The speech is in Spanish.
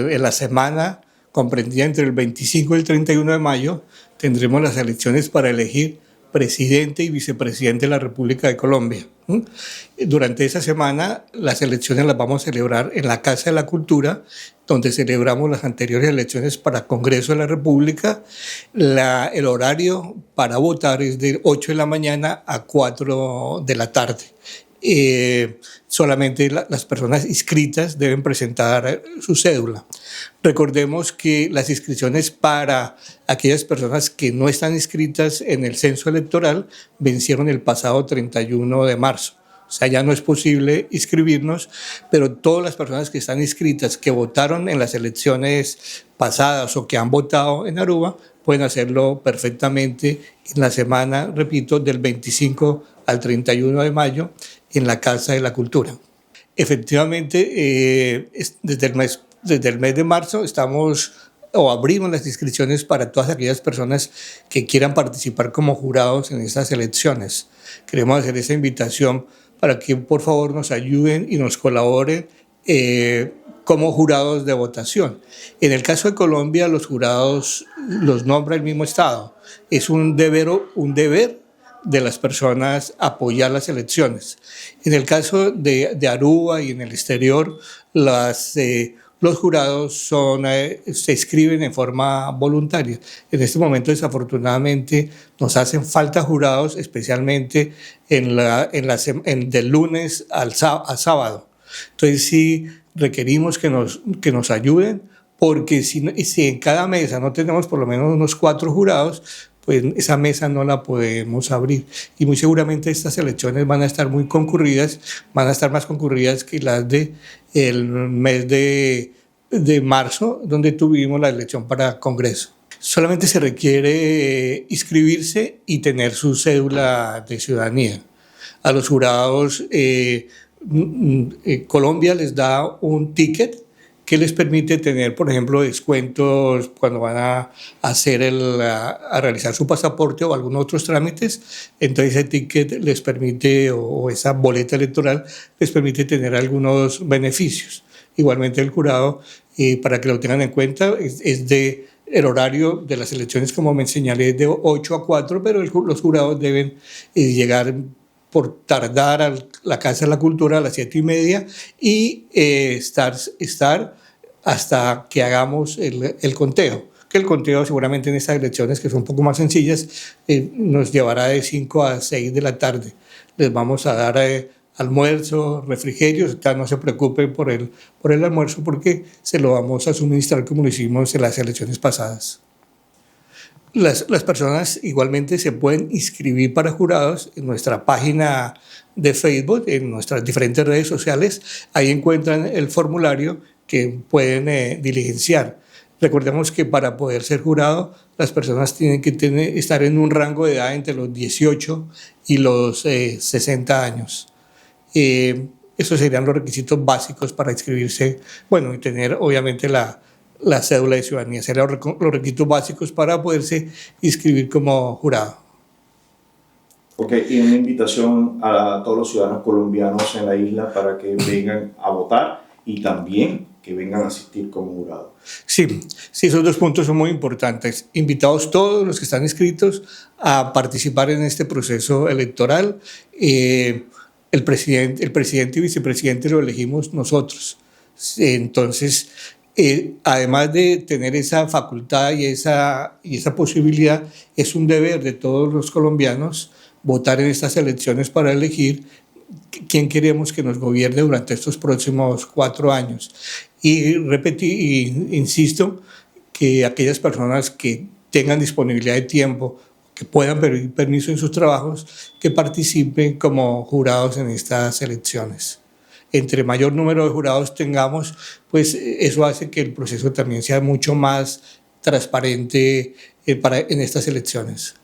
En la semana comprendida entre el 25 y el 31 de mayo tendremos las elecciones para elegir presidente y vicepresidente de la República de Colombia. Durante esa semana las elecciones las vamos a celebrar en la Casa de la Cultura, donde celebramos las anteriores elecciones para Congreso de la República. El horario para votar es de 8 de la mañana a 4 de la tarde. Solamente las personas inscritas deben presentar su cédula. Recordemos que las inscripciones para aquellas personas que no están inscritas en el censo electoral vencieron el pasado 31 de marzo. O sea, ya no es posible inscribirnos, pero todas las personas que están inscritas, que votaron en las elecciones pasadas o que han votado en Aruba, pueden hacerlo perfectamente en la semana, repito, del 25 al 31 de mayo en la Casa de la Cultura. Efectivamente, desde el mes de marzo abrimos las inscripciones para todas aquellas personas que quieran participar como jurados en estas elecciones. Queremos hacer esa invitación para que por favor nos ayuden y nos colaboren como jurados de votación. En el caso de Colombia, los jurados los nombra el mismo Estado. Es un deber de las personas apoyar las elecciones. En el caso de Aruba y en el exterior, los jurados se inscriben en forma voluntaria. En este momento, desafortunadamente, nos hacen falta jurados, especialmente del lunes a sábado. Entonces, sí requerimos que nos ayuden, porque si en cada mesa no tenemos por lo menos unos 4 jurados, pues esa mesa no la podemos abrir. Y muy seguramente estas elecciones van a estar muy concurridas, van a estar más concurridas que las del mes de marzo, donde tuvimos la elección para Congreso. Solamente se requiere inscribirse y tener su cédula de ciudadanía. A los jurados, Colombia les da un ticket que les permite tener, por ejemplo, descuentos cuando van a realizar su pasaporte o algunos otros trámites. Entonces ese ticket les permite, o esa boleta electoral, les permite tener algunos beneficios. Igualmente el jurado, para que lo tengan en cuenta, el horario de las elecciones, como me señalé, es de 8 a 4, pero los jurados deben llegar por tardar a la Casa de la Cultura a las 7:30 y estar hasta que hagamos el conteo. Que el conteo seguramente en estas elecciones, que son un poco más sencillas, nos llevará de 5 a 6 de la tarde. Les vamos a dar almuerzo, refrigerios, no se preocupen por el almuerzo, porque se lo vamos a suministrar como lo hicimos en las elecciones pasadas. Las personas igualmente se pueden inscribir para jurados en nuestra página de Facebook, en nuestras diferentes redes sociales. Ahí encuentran el formulario que pueden diligenciar. Recordemos que para poder ser jurado, las personas tienen que estar en un rango de edad entre los 18 y los 60 años. Esos serían los requisitos básicos para inscribirse, bueno, y tener obviamente la cédula de ciudadanía. Serían los requisitos básicos para poderse inscribir como jurado. Ok, y una invitación a todos los ciudadanos colombianos en la isla para que vengan a votar y también que vengan a asistir como jurado. Sí, esos 2 puntos son muy importantes. Invitados todos los que están inscritos a participar en este proceso electoral. El presidente y vicepresidente lo elegimos nosotros. Entonces, además de tener esa facultad y esa posibilidad, es un deber de todos los colombianos votar en estas elecciones para elegir quién queremos que nos gobierne durante estos próximos 4 años. Y insisto, que aquellas personas que tengan disponibilidad de tiempo, que puedan pedir permiso en sus trabajos, que participen como jurados en estas elecciones. Entre mayor número de jurados tengamos, pues eso hace que el proceso también sea mucho más transparente en estas elecciones.